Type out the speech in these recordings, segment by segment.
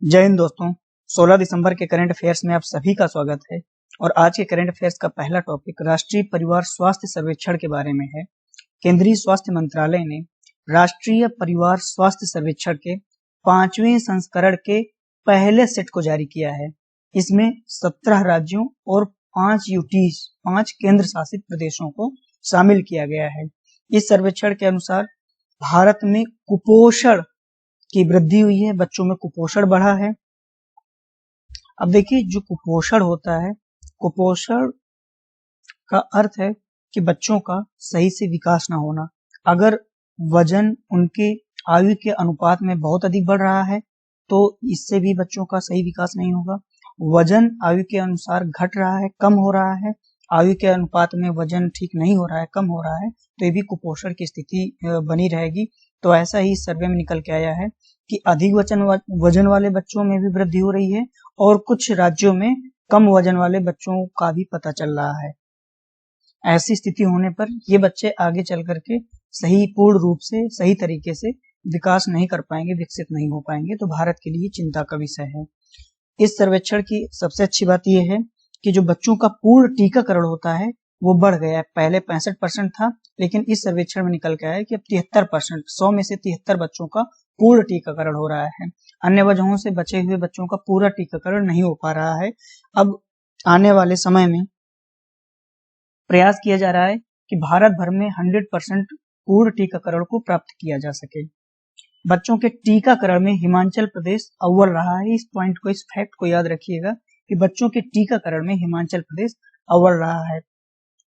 जय हिंद दोस्तों। 16 दिसंबर के करंट अफेयर्स में आप सभी का स्वागत है। और आज के करंट अफेयर्स का पहला टॉपिक राष्ट्रीय परिवार स्वास्थ्य सर्वेक्षण के बारे में है। केंद्रीय स्वास्थ्य मंत्रालय ने राष्ट्रीय परिवार स्वास्थ्य सर्वेक्षण के 5वें संस्करण के पहले सेट को जारी किया है। इसमें 17 राज्यों और 5 केंद्र शासित प्रदेशों को शामिल किया गया है। इस सर्वेक्षण के अनुसार भारत में कुपोषण की वृद्धि हुई है, बच्चों में कुपोषण बढ़ा है। अब देखिए, जो कुपोषण होता है, कुपोषण का अर्थ है कि बच्चों का सही से विकास ना होना। अगर वजन उनके आयु के अनुपात में बहुत अधिक बढ़ रहा है तो इससे भी बच्चों का सही विकास नहीं होगा। वजन आयु के अनुसार घट रहा है, कम हो रहा है, आयु के अनुपात में वजन ठीक नहीं हो रहा है, कम हो रहा है, तो ये भी कुपोषण की स्थिति बनी रहेगी। तो ऐसा ही सर्वे में निकल के आया है कि अधिक वजन वाले बच्चों में भी वृद्धि हो रही है और कुछ राज्यों में कम वजन वाले बच्चों का भी पता चल रहा है। ऐसी स्थिति होने पर ये बच्चे आगे चल करके सही पूर्ण रूप से सही तरीके से विकास नहीं कर पाएंगे, विकसित नहीं हो पाएंगे। तो भारत के लिए चिंता का विषय है। इस सर्वेक्षण की सबसे अच्छी बात यह है कि जो बच्चों का पूर्ण टीकाकरण होता है वो बढ़ गया है। पहले 65% था, लेकिन इस सर्वेक्षण में निकल के आया कि अब 73%, 100 में से 73 बच्चों का पूर्ण टीकाकरण हो रहा है। अन्य वजहों से बचे हुए बच्चों का पूरा टीकाकरण नहीं हो पा रहा है। अब आने वाले समय में प्रयास किया जा रहा है कि भारत भर में 100% पूर्ण टीकाकरण को प्राप्त किया जा सके। बच्चों के टीकाकरण में हिमाचल प्रदेश अव्वल रहा है। इस पॉइंट को, इस फैक्ट को याद रखिएगा कि बच्चों के टीकाकरण में हिमाचल प्रदेश अव्वल रहा है।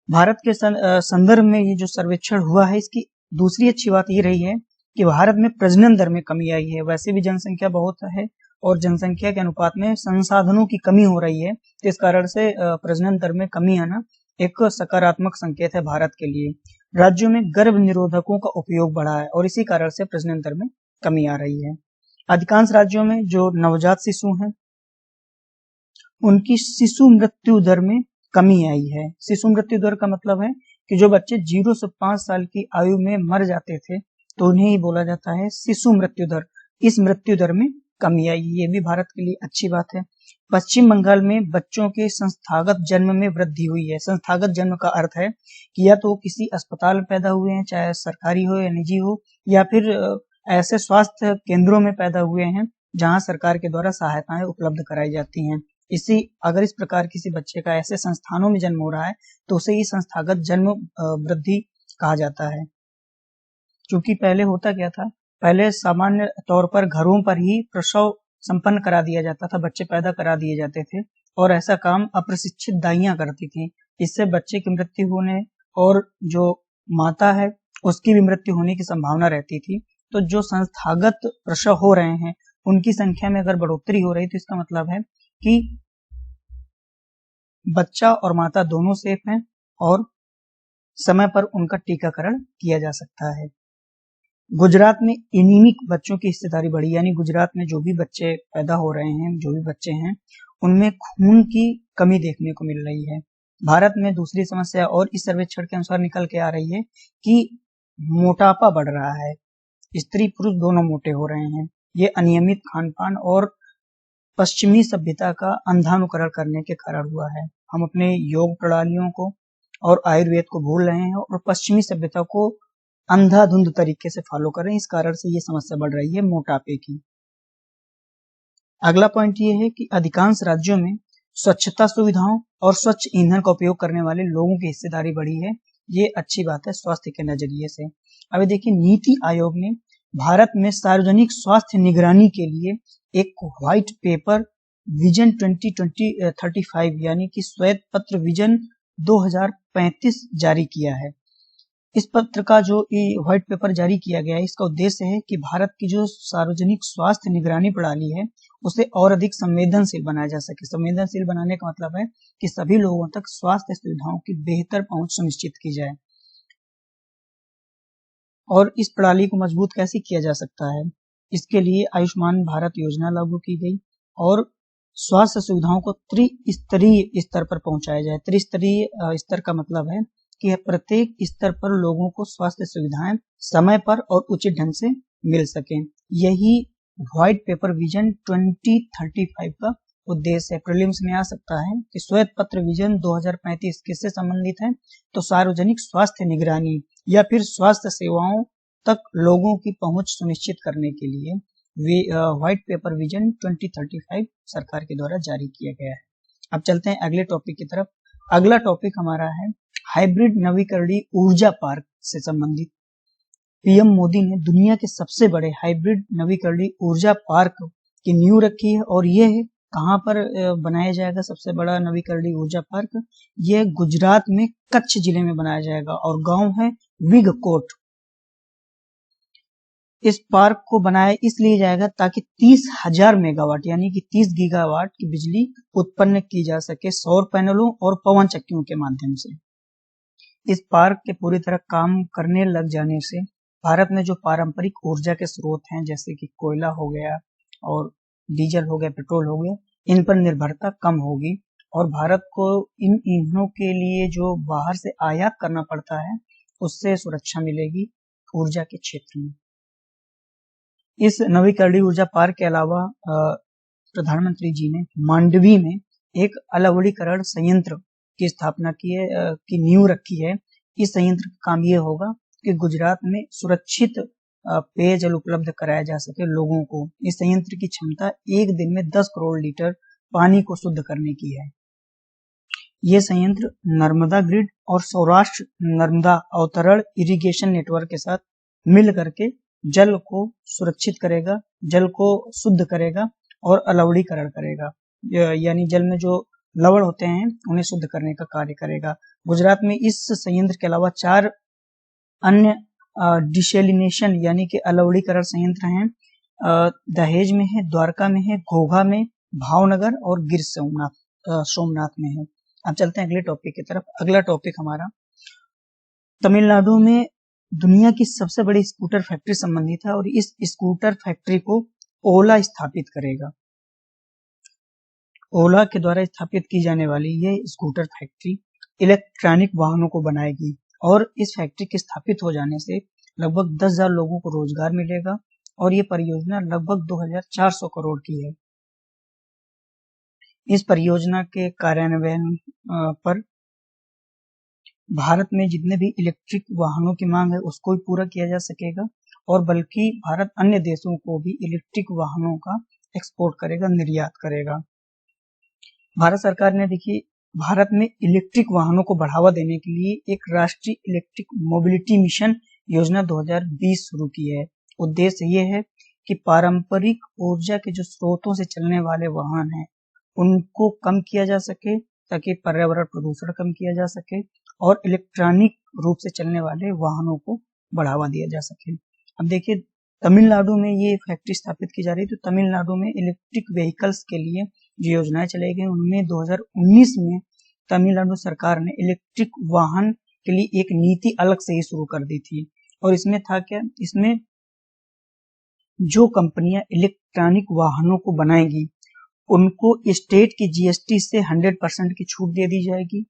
भारत के संदर्भ में ये जो सर्वेक्षण हुआ है, इसकी दूसरी अच्छी बात ये रही है कि भारत में प्रजनन दर में कमी आई है। वैसे भी जनसंख्या बहुत है और जनसंख्या के अनुपात में संसाधनों की कमी हो रही है, तो इस कारण से प्रजनन दर में कमी आना एक सकारात्मक संकेत है भारत के लिए। राज्यों में गर्भ निरोधकों का उपयोग बढ़ा है और इसी कारण से प्रजनन दर में कमी आ रही है। अधिकांश राज्यों में जो नवजात शिशु हैं उनकी शिशु मृत्यु दर में कमी आई है। शिशु मृत्यु दर का मतलब है कि जो बच्चे 0 से 5 साल की आयु में मर जाते थे तो उन्हें ही बोला जाता है शिशु मृत्यु दर। इस मृत्यु दर में कमी आई, ये भी भारत के लिए अच्छी बात है। पश्चिम बंगाल में बच्चों के संस्थागत जन्म में वृद्धि हुई है। संस्थागत जन्म का अर्थ है कि या तो किसी अस्पताल में पैदा हुए हैं, चाहे सरकारी हो या निजी हो, या फिर ऐसे स्वास्थ्य केंद्रों में पैदा हुए हैं जहां सरकार के द्वारा सहायताएं उपलब्ध कराई जाती हैं। अगर इस प्रकार किसी बच्चे का ऐसे संस्थानों में जन्म हो रहा है तो उसे ही संस्थागत जन्म वृद्धि कहा जाता है। क्योंकि पहले होता क्या था, पहले सामान्य तौर पर घरों पर ही प्रसव संपन्न करा दिया जाता था, बच्चे पैदा करा दिए जाते थे और ऐसा काम अप्रशिक्षित दाइयां करती थी। इससे बच्चे की मृत्यु होने और जो माता है उसकी भी मृत्यु होने की संभावना रहती थी। तो जो संस्थागत प्रसव हो रहे हैं उनकी संख्या में अगर बढ़ोतरी हो रही तो इसका मतलब है कि बच्चा और माता दोनों सेफ हैं और समय पर उनका टीकाकरण किया जा सकता है। गुजरात में एनीमिक बच्चों की हिस्सेदारी बढ़ी, यानी गुजरात में जो भी बच्चे पैदा हो रहे हैं, जो भी बच्चे हैं, उनमें खून की कमी देखने को मिल रही है। भारत में दूसरी समस्या और इस सर्वेक्षण के अनुसार निकल के आ रही है कि मोटापा बढ़ रहा है। स्त्री पुरुष दोनों मोटे हो रहे हैं। ये अनियमित खान पान और पश्चिमी सभ्यता का अंधानुकरण करने के कारण हुआ है। हम अपने योग प्रणालियों को और आयुर्वेद को भूल रहे हैं और पश्चिमी सभ्यता को अंधाधुंध तरीके से फॉलो कर रहे हैं। इस कारण से ये समस्या बढ़ रही है मोटापे की। अगला पॉइंट ये है कि अधिकांश राज्यों में स्वच्छता सुविधाओं और स्वच्छ ईंधन का उपयोग करने वाले लोगों की हिस्सेदारी बढ़ी है। ये अच्छी बात है स्वास्थ्य के नजरिए से। अभी देखिए, नीति आयोग ने भारत में सार्वजनिक स्वास्थ्य निगरानी के लिए एक व्हाइट पेपर विजन 2035 यानी कि श्वेत पत्र विजन 2035 जारी किया है। इस पत्र का जो व्हाइट पेपर जारी किया गया है, इसका उद्देश्य है कि भारत की जो सार्वजनिक स्वास्थ्य निगरानी प्रणाली है उसे और अधिक संवेदनशील बनाया जा सके। संवेदनशील बनाने का मतलब है कि सभी लोगों तक स्वास्थ्य सुविधाओं की बेहतर पहुंच सुनिश्चित की जाए। और इस प्रणाली को मजबूत कैसे किया जा सकता है, इसके लिए आयुष्मान भारत योजना लागू की गई और स्वास्थ्य सुविधाओं को त्रिस्तरीय स्तर पर पहुंचाया जाए। त्रिस्तरीय स्तर का मतलब है कि प्रत्येक स्तर पर लोगों को स्वास्थ्य सुविधाएं समय पर और उचित ढंग से मिल सके। यही व्हाइट पेपर विजन 2035 का उद्देश्य है। प्रीलिम्स में आ सकता है कि श्वेत पत्र विजन 2035 किससे संबंधित है, तो सार्वजनिक स्वास्थ्य निगरानी या फिर स्वास्थ्य सेवाओं तक लोगों की पहुंच सुनिश्चित करने के लिए व्हाइट पेपर विजन 2035 सरकार के द्वारा जारी किया गया है। अब चलते हैं अगले टॉपिक की तरफ। अगला टॉपिक हमारा है हाइब्रिड नवीकरणीय ऊर्जा पार्क से संबंधित। पीएम मोदी ने दुनिया के सबसे बड़े हाइब्रिड नवीकरणीय ऊर्जा पार्क की नींव रखी है और यह कहां पर बनाया जाएगा सबसे बड़ा नवीकरणीय ऊर्जा पार्क? यह गुजरात में कच्छ जिले में बनाया जाएगा और गांव है विगकोट। इस पार्क को बनाया इसलिए जाएगा ताकि 30,000 मेगावाट यानी कि 30 गीगावाट की बिजली उत्पन्न की जा सके सौर पैनलों और पवन चक्कियों के माध्यम से। इस पार्क के पूरी तरह काम करने लग जाने से भारत में जो पारंपरिक ऊर्जा के स्रोत हैं जैसे कि कोयला हो गया और डीजल हो गया, पेट्रोल हो गया, इन पर निर्भरता कम होगी और भारत को इन ईंधनों के लिए जो बाहर से आयात करना पड़ता है उससे सुरक्षा मिलेगी ऊर्जा के क्षेत्र में। इस नवीकरणीय ऊर्जा पार्क के अलावा प्रधानमंत्री जी ने मांडवी में एक अलवणीकरण संयंत्र की स्थापना की नींव रखी है। इस संयंत्र का काम ये होगा कि गुजरात में सुरक्षित पेयजल उपलब्ध कराया जा सके लोगों को। इस संयंत्र की क्षमता एक दिन में 10 करोड़ लीटर पानी को शुद्ध करने की है। ये संयंत्र नर्मदा ग्रिड और सौराष्ट्र नर्मदा अवतरण इरिगेशन नेटवर्क के साथ मिल करके जल को सुरक्षित करेगा, जल को शुद्ध करेगा और अलवणीकरण करेगा, यानी जल में जो लवण होते हैं उन्हें शुद्ध करने का कार्य करेगा। गुजरात में इस संयंत्र के अलावा 4 अन्य डिसेलिनेशन यानी कि अलवणीकरण संयंत्र हैं। दहेज में है, द्वारका में है, घोघा में, भावनगर और गिर सोमनाथ में है। अब चलते हैं अगले टॉपिक की तरफ। अगला टॉपिक हमारा तमिलनाडु में दुनिया की सबसे बड़ी स्कूटर फैक्ट्री संबंधित है और इस स्कूटर फैक्ट्री को ओला स्थापित करेगा। ओला के द्वारा स्थापित की जाने वाली ये स्कूटर फैक्ट्री इलेक्ट्रॉनिक वाहनों को बनाएगी और इस फैक्ट्री के स्थापित हो जाने से लगभग 10,000 लोगों को रोजगार मिलेगा और ये परियोजना लगभग 2,400 करोड़ की है। इस परियोजना के कार्यान्वयन पर भारत में जितने भी इलेक्ट्रिक वाहनों की मांग है उसको भी पूरा किया जा सकेगा और बल्कि भारत अन्य देशों को भी इलेक्ट्रिक वाहनों का एक्सपोर्ट करेगा, निर्यात करेगा। भारत सरकार ने देखिए भारत में इलेक्ट्रिक वाहनों को बढ़ावा देने के लिए एक राष्ट्रीय इलेक्ट्रिक मोबिलिटी मिशन योजना 2020 शुरू की है। उद्देश्य ये है कि पारंपरिक ऊर्जा के जो स्रोतों से चलने वाले वाहन हैं उनको कम किया जा सके ताकि पर्यावरण प्रदूषण कम किया जा सके और इलेक्ट्रॉनिक रूप से चलने वाले वाहनों को बढ़ावा दिया जा सके। अब देखिए तमिलनाडु में ये फैक्ट्री स्थापित की जा रही है, तो तमिलनाडु में इलेक्ट्रिक व्हीकल्स के लिए जो योजनाएं चलाई गई उनमें 2019 में तमिलनाडु सरकार ने इलेक्ट्रिक वाहन के लिए एक नीति अलग से ही शुरू कर दी थी और इसमें था क्या, इसमें जो कंपनियां इलेक्ट्रॉनिक वाहनों को बनाएगी उनको स्टेट की जीएसटी से 100% की छूट दे दी जाएगी,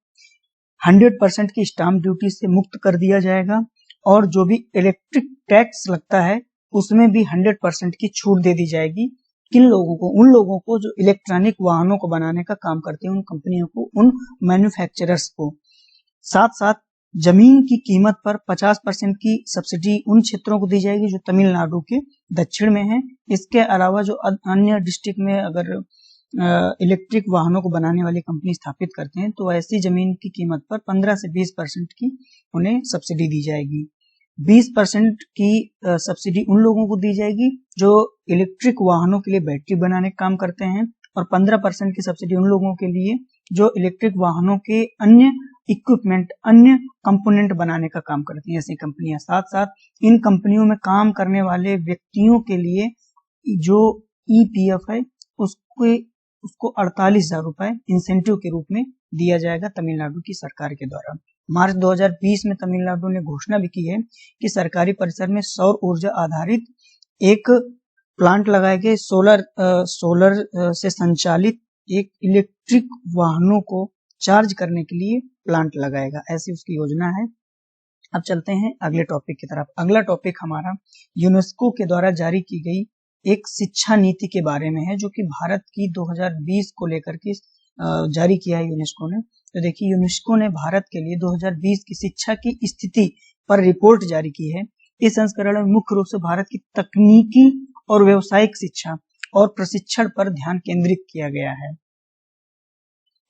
100% की स्टाम्प ड्यूटी से मुक्त कर दिया जाएगा और जो भी इलेक्ट्रिक टैक्स लगता है उसमें भी 100% की छूट दे दी जाएगी। किन लोगों को? उन लोगों को जो इलेक्ट्रॉनिक वाहनों को बनाने का काम करते हैं, उन कंपनियों को, उन मैन्युफैक्चरर्स को। साथ साथ जमीन की कीमत पर 50% की सब्सिडी उन क्षेत्रों को दी जाएगी जो तमिलनाडु के दक्षिण में है। इसके अलावा जो अन्य डिस्ट्रिक्ट में अगर इलेक्ट्रिक वाहनों को बनाने वाली कंपनी स्थापित करते हैं तो ऐसी जमीन की कीमत पर 15 से 20% की उन्हें सब्सिडी दी जाएगी। 20% की सब्सिडी उन लोगों को दी जाएगी जो इलेक्ट्रिक वाहनों के लिए बैटरी बनाने का काम करते हैं और 15% की सब्सिडी उन लोगों के लिए जो इलेक्ट्रिक वाहनों के अन्य इक्विपमेंट, अन्य कंपोनेंट बनाने का काम करती हैं ऐसी कंपनियां। साथ साथ इन कंपनियों में काम करने वाले व्यक्तियों के लिए जो ईपीएफ है उसको 48,000 रुपए इंसेंटिव के रूप में दिया जाएगा तमिलनाडु की सरकार के द्वारा। मार्च 2020 में तमिलनाडु ने घोषणा भी की है कि सरकारी परिसर में सौर ऊर्जा आधारित एक प्लांट लगाए गए सोलर से संचालित एक इलेक्ट्रिक वाहनों को चार्ज करने के लिए प्लांट लगाएगा, ऐसी उसकी योजना है। अब चलते हैं अगले टॉपिक की तरफ। अगला टॉपिक हमारा यूनेस्को के द्वारा जारी की गई एक शिक्षा नीति के बारे में है जो कि भारत की 2020 को लेकर के जारी किया है यूनेस्को ने। तो देखिए, यूनेस्को ने भारत के लिए 2020 की शिक्षा की स्थिति पर रिपोर्ट जारी की है। इस संस्करण में मुख्य रूप से भारत की तकनीकी और व्यावसायिक शिक्षा और प्रशिक्षण पर ध्यान केंद्रित किया गया है।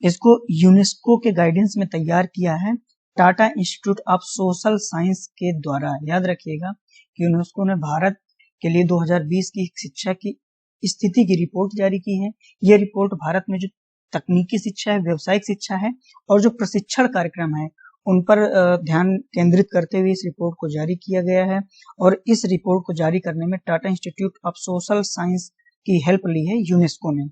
इसको यूनेस्को के गाइडेंस में तैयार किया है Tata institute of social science के द्वारा। याद रखिएगा कि यूनेस्को ने भारत के लिए 2020 की शिक्षा की स्थिति की रिपोर्ट जारी की है। यह रिपोर्ट भारत में जो तकनीकी शिक्षा है, व्यावसायिक शिक्षा है और जो प्रशिक्षण कार्यक्रम है उन पर ध्यान केंद्रित करते हुए इस रिपोर्ट को जारी किया गया है। और इस रिपोर्ट को जारी करने में Tata institute of social science की हेल्प ली है यूनेस्को ने।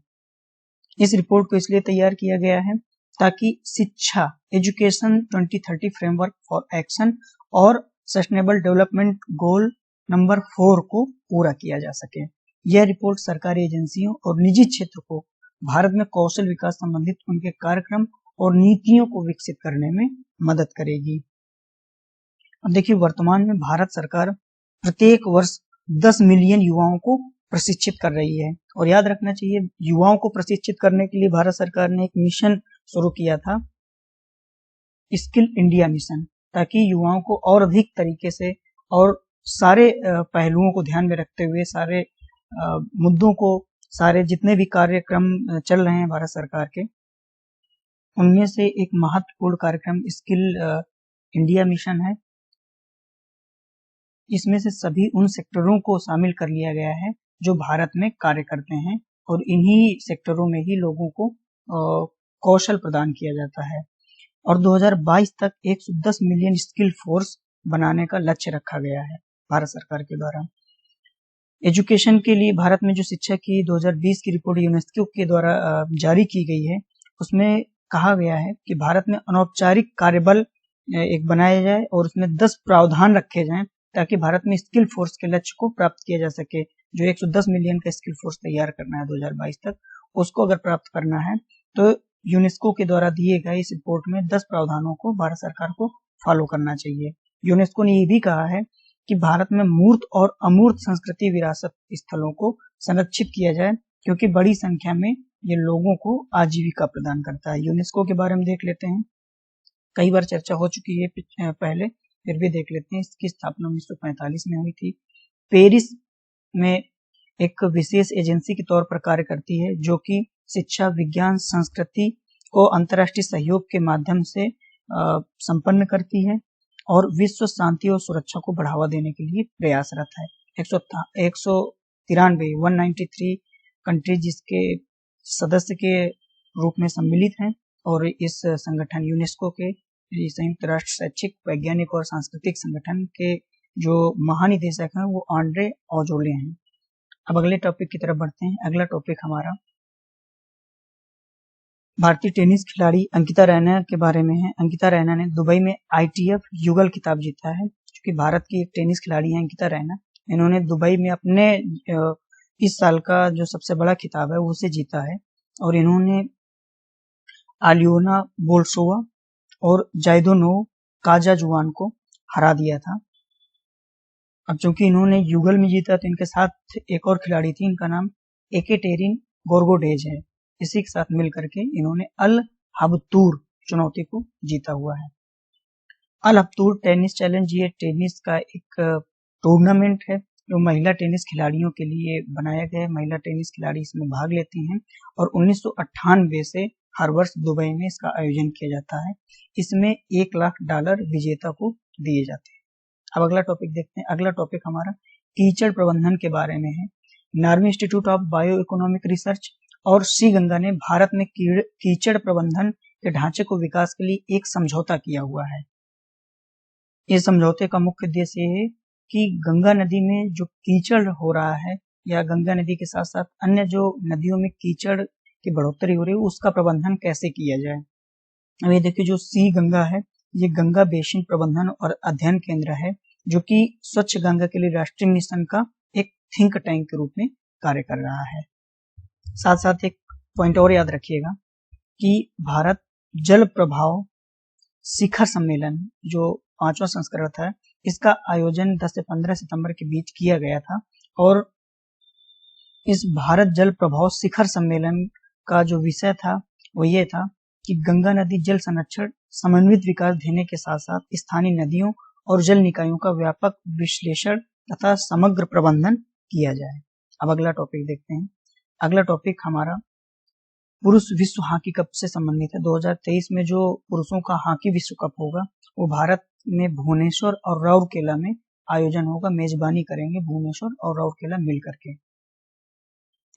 इस रिपोर्ट को इसलिए तैयार किया गया है ताकि शिक्षा एजुकेशन 2030 फ्रेमवर्क फॉर एक्शन और सस्टेनेबल डेवलपमेंट गोल नंबर 4 को पूरा किया जा सके। यह रिपोर्ट सरकारी एजेंसियों और निजी क्षेत्र को भारत में कौशल विकास संबंधित उनके कार्यक्रम और नीतियों को विकसित करने में मदद करेगी। अब देखिए, वर्तमान में भारत सरकार प्रत्येक वर्ष 10 मिलियन युवाओं को प्रशिक्षित कर रही है। और याद रखना चाहिए, युवाओं को प्रशिक्षित करने के लिए भारत सरकार ने एक मिशन शुरू किया था, स्किल इंडिया मिशन, ताकि युवाओं को और अधिक तरीके से और सारे पहलुओं को ध्यान में रखते हुए, सारे मुद्दों को, सारे जितने भी कार्यक्रम चल रहे हैं भारत सरकार के, उनमें से एक महत्वपूर्ण कार्यक्रम स्किल इंडिया मिशन है। इसमें से सभी उन सेक्टरों को शामिल कर लिया गया है जो भारत में कार्य करते हैं और इन्हीं सेक्टरों में ही लोगों को कौशल प्रदान किया जाता है। और 2022 तक 110 मिलियन स्किल फोर्स बनाने का लक्ष्य रखा गया है भारत सरकार के द्वारा। एजुकेशन के लिए भारत में जो शिक्षा की 2020 की रिपोर्ट यूनेस्को के द्वारा जारी की गई है, उसमें कहा गया है कि भारत में अनौपचारिक कार्यबल एक बनाया जाए और उसमें 10 प्रावधान रखे जाएं ताकि भारत में स्किल फोर्स के लक्ष्य को प्राप्त किया जा सके। जो 110 मिलियन का स्किल फोर्स तैयार करना है 2022 तक, उसको अगर प्राप्त करना है तो यूनेस्को के द्वारा दिए गए इस रिपोर्ट में 10 प्रावधानों को भारत सरकार को फॉलो करना चाहिए। यूनेस्को ने ये भी कहा है कि भारत में मूर्त और अमूर्त संस्कृति विरासत स्थलों को संरक्षित किया जाए, क्योंकि बड़ी संख्या में ये लोगों को आजीविका प्रदान करता है। यूनेस्को के बारे में देख लेते हैं, कई बार चर्चा हो चुकी है पहले, फिर भी देख लेते हैं। इसकी स्थापना 1945 में हुई थी। पेरिस में एक विशेष एजेंसी के तौर पर कार्य करती है जो कि शिक्षा, विज्ञान, संस्कृति को अंतर्राष्ट्रीय सहयोग के माध्यम से संपन्न करती है और विश्व शांति और सुरक्षा को बढ़ावा देने के लिए प्रयासरत है। 193 कंट्रीज जिसके सदस्य के रूप में सम्मिलित हैं और इस संगठन यूनेस्को के संयुक्त राष्ट्र शैक्षिक, वैज्ञानिक और सांस्कृतिक संगठन के जो महानिदेशक हैं वो आंड्रे ऑजोले हैं। अब अगले टॉपिक की तरफ बढ़ते हैं। अगला टॉपिक हमारा भारतीय टेनिस खिलाड़ी अंकिता रैना के बारे में है। अंकिता रैना ने दुबई में ITF युगल खिताब जीता है, क्योंकि भारत की एक टेनिस खिलाड़ी है अंकिता रैना। इन्होंने दुबई में अपने इस साल का जो सबसे बड़ा खिताब है उसे जीता है और इन्होंने आलियोना बोल्सोवा और जाइदोनोव काजाजुआन को हरा दिया था। अब चूंकि इन्होंने युगल में जीता तो इनके साथ एक और खिलाड़ी थी, इनका नाम एकेटेरिन गोर्गोडेज है। इसी के साथ मिलकर के इन्होंने अल हबतूर चुनौती को जीता हुआ है। अल हबतूर टेनिस चैलेंज ये टेनिस का एक टूर्नामेंट है जो महिला टेनिस खिलाड़ियों के लिए बनाया गया है। महिला टेनिस खिलाड़ी इसमें भाग लेती हैं और 1998 से हर वर्ष दुबई में इसका आयोजन किया जाता है। इसमें $1 लाख विजेता को दिए जाते हैं। अब अगला टॉपिक देखते हैं। अगला टॉपिक हमारा कीचड़ प्रबंधन के बारे में है। Norway institute of bio economic research और श्री गंगा ने भारत में कीचड़ प्रबंधन के ढांचे को विकास के लिए एक समझौता किया हुआ है। इस समझौते का मुख्य उद्देश्य ये है कि गंगा नदी में जो कीचड़ हो रहा है या गंगा नदी के साथ साथ अन्य जो नदियों में कीचड़ की बढ़ोतरी हो रही है उसका प्रबंधन कैसे किया जाए। अब ये देखिए, जो सी गंगा है ये गंगा बेसिन प्रबंधन और अध्ययन केंद्र है जो कि स्वच्छ गंगा के लिए राष्ट्रीय मिशन का एक थिंक टैंक के रूप में कार्य कर रहा है। साथ साथ एक पॉइंट और याद रखिएगा कि भारत जल प्रभाव शिखर सम्मेलन जो 5वां संस्करण था, इसका आयोजन 10 से 15 सितंबर के बीच किया गया था और इस भारत जल प्रभाव शिखर सम्मेलन का जो विषय था वो ये था कि गंगा नदी जल संरक्षण, समन्वित विकास देने के साथ साथ स्थानीय नदियों और जल निकायों का व्यापक विश्लेषण तथा समग्र प्रबंधन किया जाए। अब अगला टॉपिक देखते हैं। अगला टॉपिक हमारा पुरुष विश्व हॉकी कप से संबंधित है। 2023 में जो पुरुषों का हॉकी विश्व कप होगा वो भारत में भुवनेश्वर और राउरकेला में आयोजन होगा। मेजबानी करेंगे भुवनेश्वर और राउरकेला मिल करके।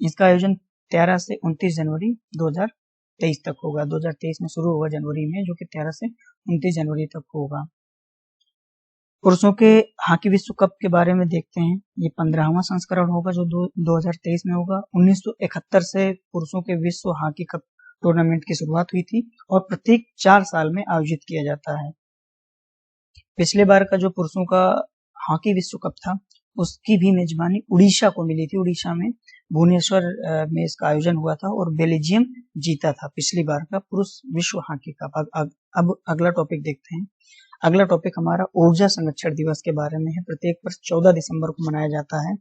इसका आयोजन 13 से 29 जनवरी 2023 तक होगा। 2023 में शुरू होगा जनवरी में, जो कि 13 से 29 जनवरी तक होगा। पुरुषों के हॉकी विश्व कप के बारे में देखते हैं। ये 15वां संस्करण होगा जो 2023 में होगा। 1971 से पुरुषों के विश्व हॉकी कप टूर्नामेंट की शुरुआत हुई थी और प्रत्येक 4 साल में आयोजित किया जाता है। पिछले बार का जो पुरुषों का हॉकी विश्व कप था उसकी भी मेजबानी उड़ीसा को मिली थी। उड़ीसा में भुवनेश्वर में इसका आयोजन हुआ था और बेल्जियम जीता था पिछली बार का पुरुष विश्व हॉकी कप। अब अगला टॉपिक देखते हैं। अगला टॉपिक हमारा ऊर्जा संरक्षण दिवस के बारे में है। प्रत्येक वर्ष 14 दिसंबर को मनाया जाता है।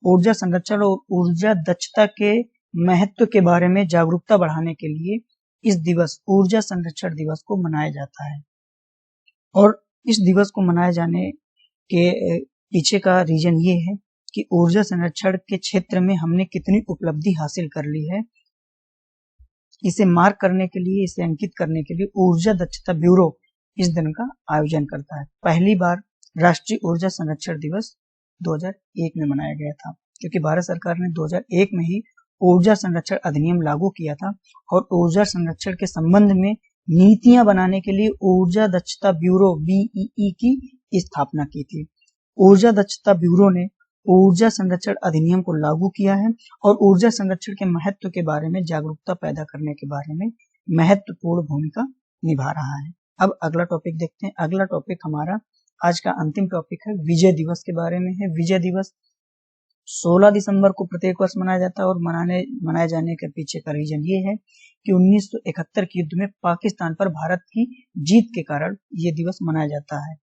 ऊर्जा संरक्षण और ऊर्जा दक्षता के महत्व के बारे में जागरूकता बढ़ाने के लिए इस दिवस ऊर्जा संरक्षण दिवस को मनाया जाता है। और इस दिवस को मनाए जाने के पीछे का रीजन ये है कि ऊर्जा संरक्षण के क्षेत्र में हमने कितनी उपलब्धि हासिल कर ली है, इसे मार्क करने के लिए, इसे अंकित करने के लिए ऊर्जा दक्षता ब्यूरो इस दिन का आयोजन करता है। पहली बार राष्ट्रीय ऊर्जा संरक्षण दिवस 2001 में मनाया गया था, क्योंकि भारत सरकार ने 2001 में ही ऊर्जा संरक्षण अधिनियम लागू किया था और ऊर्जा संरक्षण के संबंध में नीतियां बनाने के लिए ऊर्जा दक्षता ब्यूरो BEE की स्थापना की थी। ऊर्जा दक्षता ब्यूरो ने ऊर्जा संरक्षण अधिनियम को लागू किया है और ऊर्जा संरक्षण के महत्व के बारे में जागरूकता पैदा करने के बारे में महत्वपूर्ण भूमिका निभा रहा है। अब अगला टॉपिक देखते हैं। अगला टॉपिक हमारा आज का अंतिम टॉपिक है, विजय दिवस के बारे में है। विजय दिवस 16 दिसंबर को प्रत्येक वर्ष मनाया जाता है और मनाए जाने के पीछे का रीजन ये है कि 1971 के युद्ध में पाकिस्तान पर भारत की जीत के कारण ये दिवस मनाया जाता है।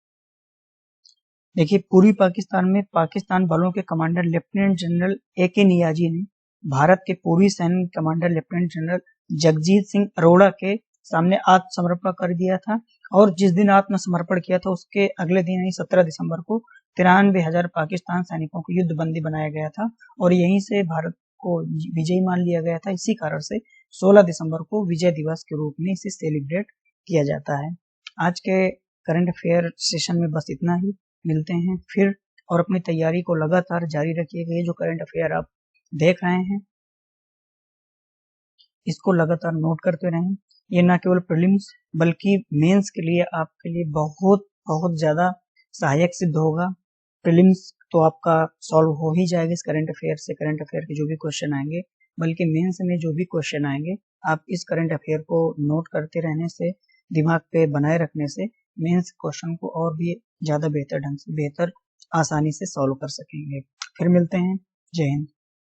देखिए, पूर्वी पाकिस्तान में पाकिस्तान बलों के commander lieutenant general AK Niazi ने भारत के पूर्वी सैन्य commander lieutenant general Jagjit Singh Arora के सामने आत्मसमर्पण कर दिया था और जिस दिन आत्मसमर्पण किया था उसके अगले दिन यानी 17 दिसंबर को 93,000 पाकिस्तान सैनिकों को युद्धबंदी बनाया गया था और यहीं से भारत को विजयी मान लिया गया था। इसी कारण से 16 दिसंबर को विजय दिवस के रूप में इसे सेलिब्रेट किया जाता है। आज के करंट अफेयर सेशन में बस इतना ही। मिलते हैं फिर, और अपनी तैयारी को लगातार जारी रखिएगा। ये जो करंट अफेयर आप देख रहे हैं इसको लगातार नोट करते रहें। ये ना केवल प्रीलिम्स बल्कि मेंस के लिए आपके लिए बहुत बहुत ज्यादा सहायक सिद्ध होगा। प्रीलिम्स तो आपका सॉल्व हो ही जाएगा इस करंट अफेयर से, करंट अफेयर के जो भी क्वेश्चन आएंगे, बल्कि मेंस में जो भी क्वेश्चन आएंगे आप इस करंट अफेयर को नोट करते रहने से, दिमाग पे बनाए रखने से मेंस क्वेश्चन को और भी ज्यादा बेहतर ढंग से, बेहतर आसानी से सॉल्व कर सकेंगे। फिर मिलते हैं। जय हिंद।